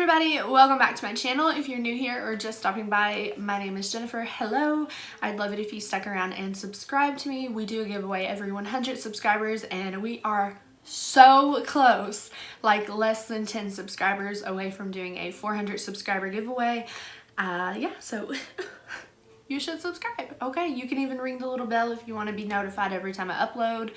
everybody, welcome back to my channel. If you're new here or just stopping by, my name is Jennifer. Hello. I'd love it if you stuck around and subscribe to me. We do a giveaway every 100 subscribers and we are so close, like less than 10 subscribers away from doing a 400 subscriber giveaway. Yeah, so you should subscribe. Okay, you can even ring the little bell if you want to be notified every time I upload.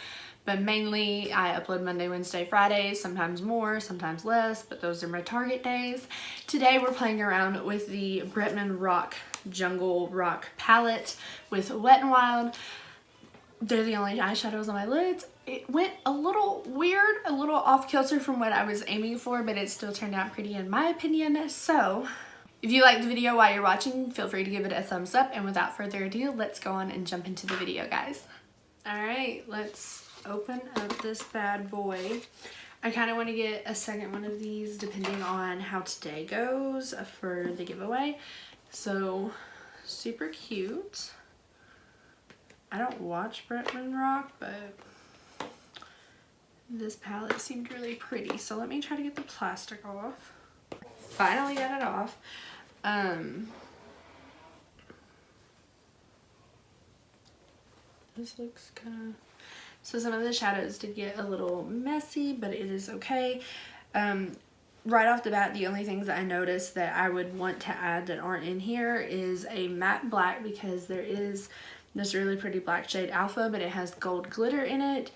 But mainly I upload Monday, Wednesday, Friday, sometimes more, sometimes less, but those are my target days. Today we're playing around with the Bretman Rock Jungle Rock palette with Wet n Wild. They're the only eyeshadows on my lids. It went a little weird, a little off kilter from what I was aiming for, but it still turned out pretty in my opinion. So if you liked the video while you're watching, feel free to give it a thumbs up. And without further ado, let's go on and jump into the video, guys. All right, let's open up this bad boy. I kind of want to get a second one of these depending on how today goes for the giveaway. So super cute. I don't watch Bretman Rock, but this palette seemed really pretty. So let me try to get the plastic off. Finally got it off. This looks kind of... So some of the shadows did get a little messy, but it is okay. Right off the bat, the only things that I noticed that I would want to add that aren't in here is a matte black, because there is this really pretty black shade Alpha, but it has gold glitter in it.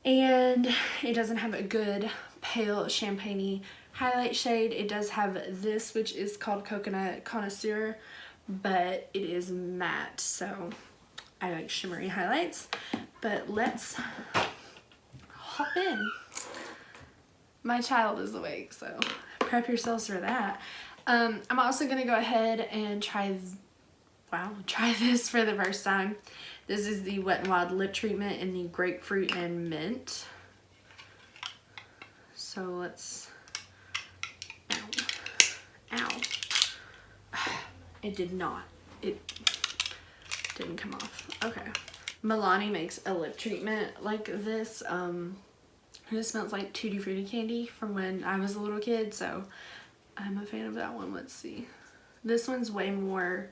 And it doesn't have a good pale champagne-y highlight shade. It does have this, which is called Coconut Connoisseur, but it is matte, so I like shimmery highlights. But let's hop in. My child is awake, so prep yourselves for that. I'm also gonna go ahead and try this for the first time. This is the Wet n Wild lip treatment in the grapefruit and mint. So let's, ow. It didn't come off. Okay. Milani makes a lip treatment like this. It smells like Tutti Frutti candy from when I was a little kid, so I'm a fan of that one. Let's see. This one's way more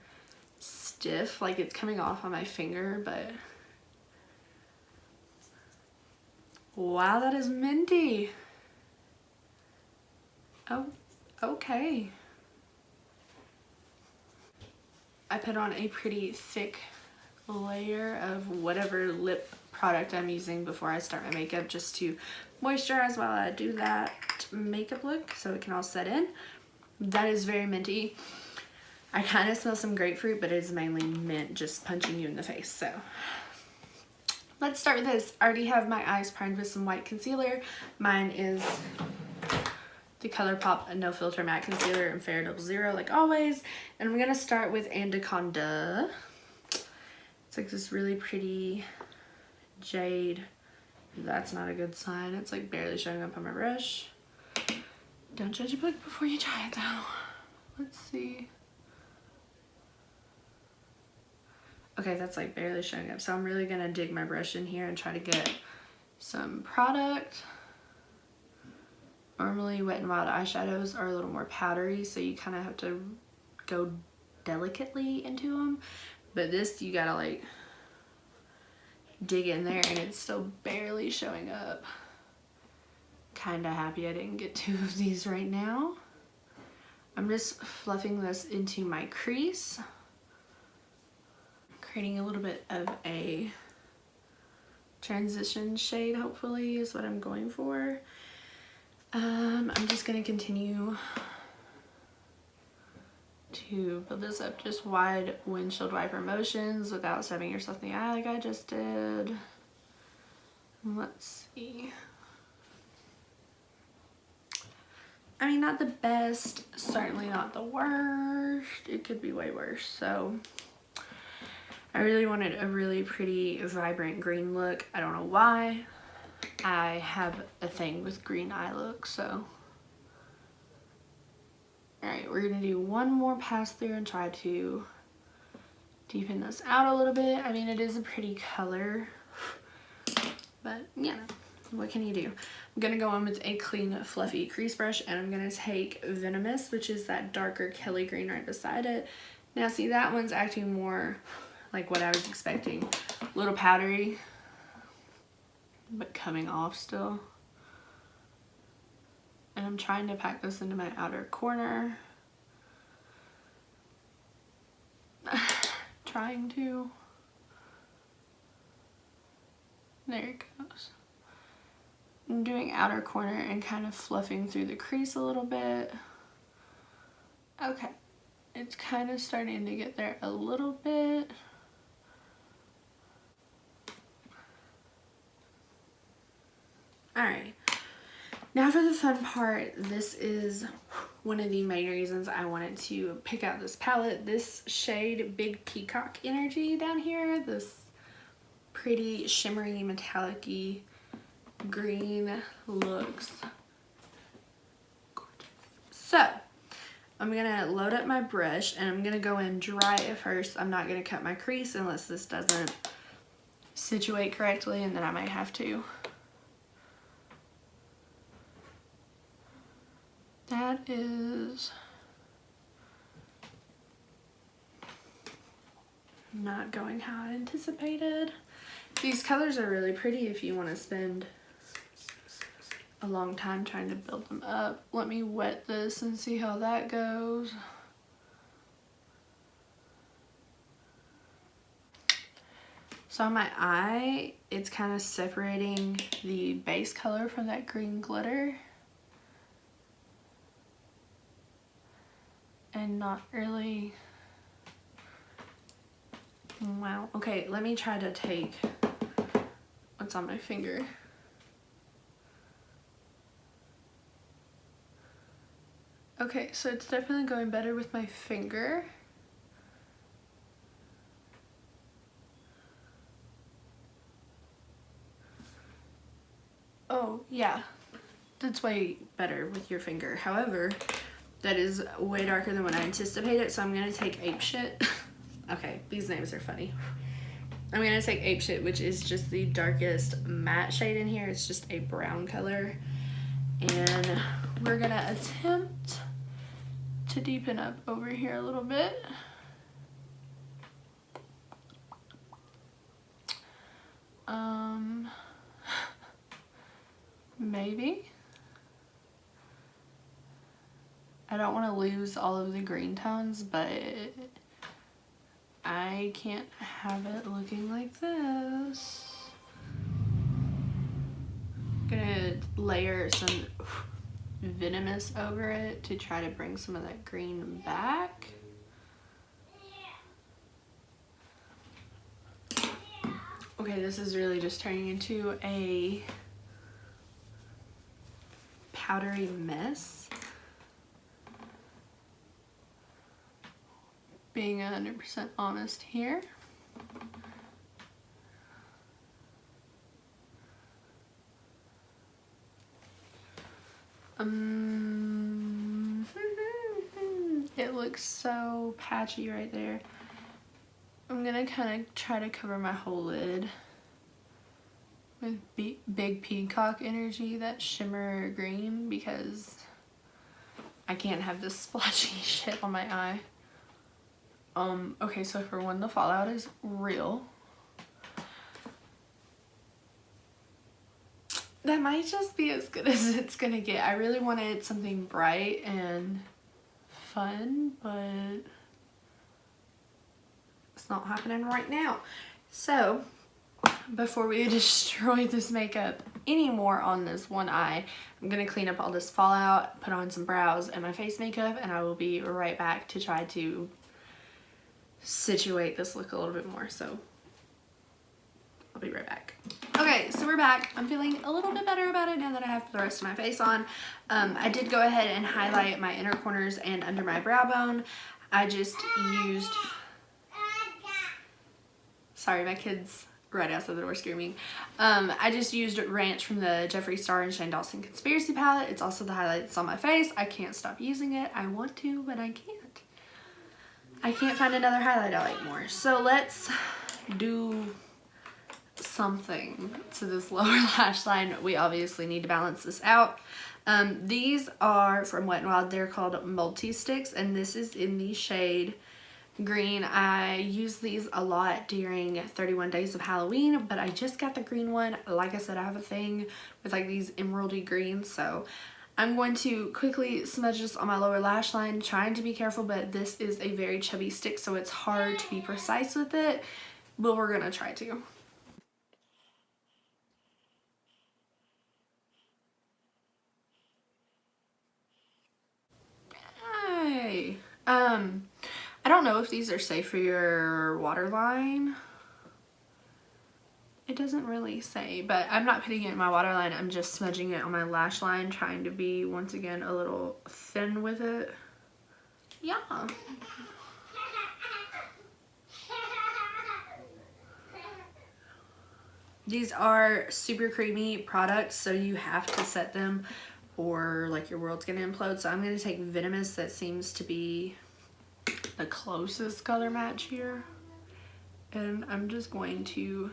stiff, like it's coming off on my finger, but wow, that is minty. Oh, okay. I put on a pretty thick layer of whatever lip product I'm using before I start my makeup, just to moisturize while I do that makeup look so it can all set in. That is very minty. I kind of smell some grapefruit, but it is mainly mint just punching you in the face. So let's start with this. I already have my eyes primed with some white concealer. Mine is the ColourPop No Filter Matte Concealer in Fair Double Zero, like always. And I'm gonna start with Anaconda. It's like this really pretty jade. That's not a good sign. It's like barely showing up on my brush. Don't judge a book before you try it though. Let's see. Okay, that's like barely showing up. So I'm really gonna dig my brush in here and try to get some product. Normally Wet n Wild eyeshadows are a little more powdery, so you kind of have to go delicately into them. But this, you gotta like dig in there and it's still barely showing up. Kinda happy I didn't get two of these right now. I'm just fluffing this into my crease, creating a little bit of a transition shade, hopefully, is what I'm going for. I'm just gonna continue to build this up, just wide windshield wiper motions without stabbing yourself in the eye like I just did. Let's see. I mean, not the best, certainly not the worst. It could be way worse. So I really wanted a really pretty, vibrant green look. I don't know why. I have a thing with green eye looks, so. Alright, we're gonna do one more pass through and try to deepen this out a little bit. I mean, it is a pretty color, but yeah, what can you do? I'm gonna go in with a clean, fluffy crease brush, and I'm gonna take Venomous, which is that darker Kelly green right beside it. Now see, that one's acting more like what I was expecting. A little powdery, but coming off still. And I'm trying to pack this into my outer corner. Trying to. There it goes. I'm doing outer corner and kind of fluffing through the crease a little bit. Okay, it's kind of starting to get there a little bit. Alright, now for the fun part. This is one of the main reasons I wanted to pick out this palette. This shade, Big Peacock Energy down here, this pretty shimmery metallic-y green looks gorgeous. So I'm gonna load up my brush and I'm gonna go in dry at first. I'm not gonna cut my crease unless this doesn't situate correctly, and then I might have to. That is not going how I anticipated. These colors are really pretty if you want to spend a long time trying to build them up. Let me wet this and see how that goes. So on my eye, it's kind of separating the base color from that green glitter. And not really. Wow. Okay, let me try to take what's on my finger. Okay, so it's definitely going better with my finger. Oh, yeah. That's way better with your finger. However, that is way darker than what I anticipated, so I'm gonna take Ape Shit. Okay, these names are funny. I'm gonna take Ape Shit, which is just the darkest matte shade in here. It's just a brown color. And we're gonna attempt to deepen up over here a little bit. Maybe. I don't want to lose all of the green tones, but I can't have it looking like this. I'm gonna layer some Venomous over it to try to bring some of that green back. Okay, this is really just turning into a powdery mess. Being 100% honest here. It looks so patchy right there. I'm gonna kind of try to cover my whole lid with Big Peacock Energy, that shimmer green, because I can't have this splotchy shit on my eye. Okay, so for one, the fallout is real. That might just be as good as it's gonna get. I really wanted something bright and fun, but it's not happening right now. So, before we destroy this makeup anymore on this one eye, I'm gonna clean up all this fallout, put on some brows and my face makeup, and I will be right back to try to situate this look a little bit more. So I'll be right back. Okay, so we're back. I'm feeling a little bit better about it now that I have the rest of my face on. I did go ahead and highlight my inner corners and under my brow bone. I just used, sorry, my kids right outside the door screaming. I just used Ranch from the Jeffree Star and Shane Dawson Conspiracy palette. It's also the highlight that's on my face. I can't stop using it. I want to, but I can't. I can't find another highlight I like more. So let's do something to this lower lash line. We obviously need to balance this out. These are from Wet n Wild. They're called multi-sticks, and this is in the shade green. I use these a lot during 31 days of Halloween, but I just got the green one. Like I said, I have a thing with like these emeraldy greens, so I'm going to quickly smudge this on my lower lash line, trying to be careful, but this is a very chubby stick, so it's hard to be precise with it, but we're gonna try to. Hey, I don't know if these are safe for your waterline. It doesn't really say, but I'm not putting it in my waterline. I'm just smudging it on my lash line, trying to be, once again, a little thin with it. Yeah. These are super creamy products, so you have to set them or like your world's gonna implode. So I'm gonna take Venomous. That seems to be the closest color match here, and I'm just going to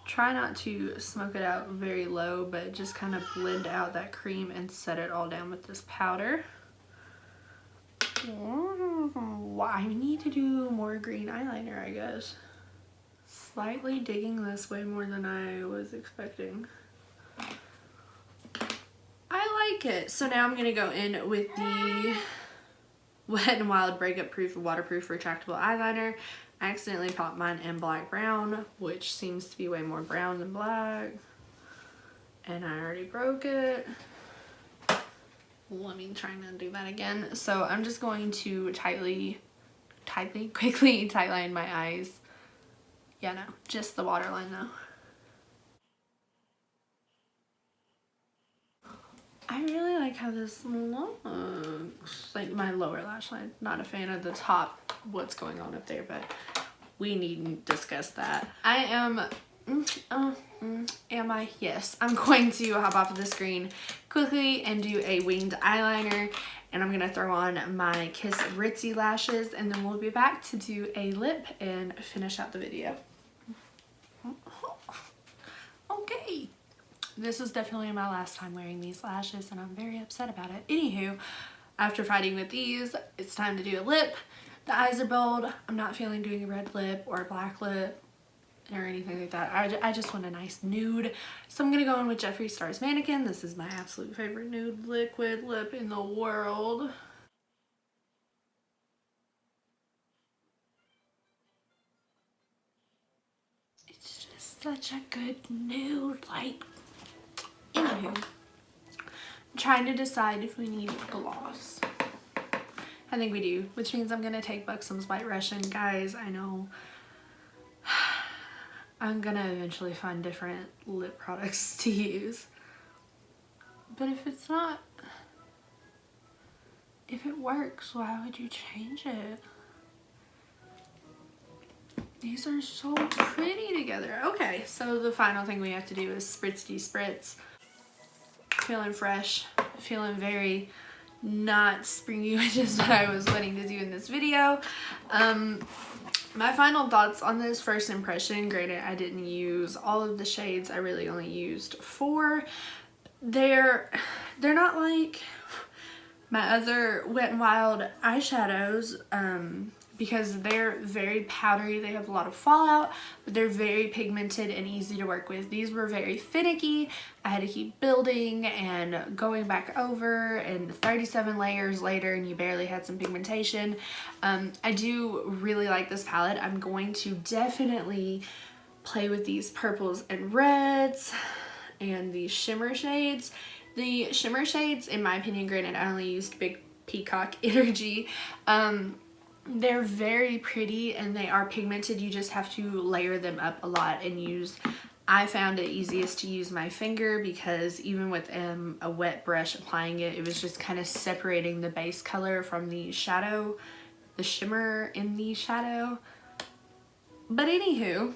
try not to smoke it out very low, but just kind of blend out that cream and set it all down with this powder. I need to do more green eyeliner, I guess. Slightly digging this way more than I was expecting. I like it. So now I'm gonna go in with the Wet n Wild Breakup Proof Waterproof Retractable Eyeliner. I accidentally popped mine in black brown, which seems to be way more brown than black. And I already broke it. Let me try and do that again. So I'm just going to quickly tightline my eyes. Yeah, no, just the waterline though. I really like how this looks. Like my lower lash line. Not a fan of the top, what's going on up there, but we needn't discuss that. I am, am I? Yes. I'm going to hop off of the screen quickly and do a winged eyeliner, and I'm gonna throw on my Kiss Ritzy lashes, and then we'll be back to do a lip and finish out the video. Okay. This is definitely my last time wearing these lashes, and I'm very upset about it. Anywho, after fighting with these, it's time to do a lip. The eyes are bold. I'm not feeling doing a red lip or a black lip or anything like that. I just want a nice nude. So I'm going to go in with Jeffree Star's Mannequin. This is my absolute favorite nude liquid lip in the world. It's just such a good nude, like, anywho. I'm trying to decide if we need gloss. I think we do, which means I'm gonna take Buxom's White Russian. Guys, I know I'm gonna eventually find different lip products to use. But if it's not, if it works, why would you change it? These are so pretty together. Okay, so the final thing we have to do is spritzy spritz. Feeling fresh, feeling very not springy, which is what I was wanting to do in this video. My final thoughts on this first impression, granted I didn't use all of the shades, I really only used 4. They're not like my other Wet n Wild eyeshadows, because they're very powdery. They have a lot of fallout, but they're very pigmented and easy to work with. These were very finicky. I had to keep building and going back over, and 37 layers later and you barely had some pigmentation. I do really like this palette. I'm going to definitely play with these purples and reds and these shimmer shades. The shimmer shades, in my opinion, granted I only used Big Peacock Energy, they're very pretty and they are pigmented. You just have to layer them up a lot and use, I found it easiest to use my finger, because even with a wet brush applying it, it was just kind of separating the base color from the shadow, the shimmer in the shadow. But anywho,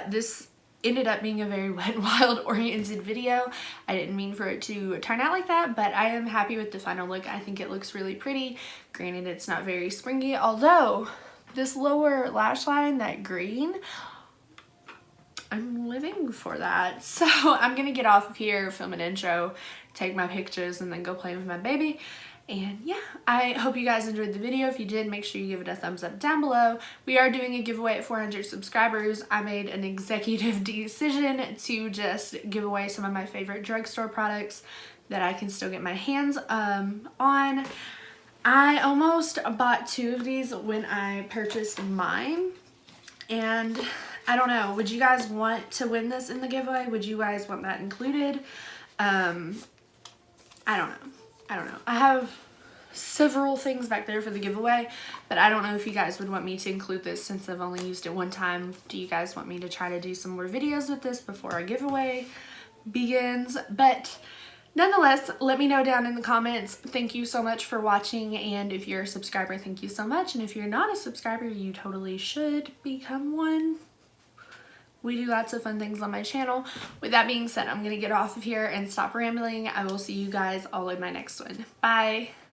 this ended up being a very Wet n Wild oriented video. I didn't mean for it to turn out like that, but I am happy with the final look. I think it looks really pretty. Granted, it's not very springy, although this lower lash line, that green, living for that. So I'm gonna get off of here, film an intro, take my pictures, and then go play with my baby. And yeah, I hope you guys enjoyed the video. If you did, make sure you give it a thumbs up down below. We are doing a giveaway at 400 subscribers. I made an executive decision to just give away some of my favorite drugstore products that I can still get my hands on. I almost bought 2 of these when I purchased mine, and I don't know, would you guys want to win this in the giveaway? Would you guys want that included? I don't know. I have several things back there for the giveaway, but I don't know if you guys would want me to include this since I've only used it one time. Do you guys want me to try to do some more videos with this before our giveaway begins? But nonetheless, let me know down in the comments. Thank you so much for watching, and if you're a subscriber, thank you so much. And if you're not a subscriber, you totally should become one. We do lots of fun things on my channel. With that being said, I'm gonna get off of here and stop rambling. I will see you guys all in my next one. Bye.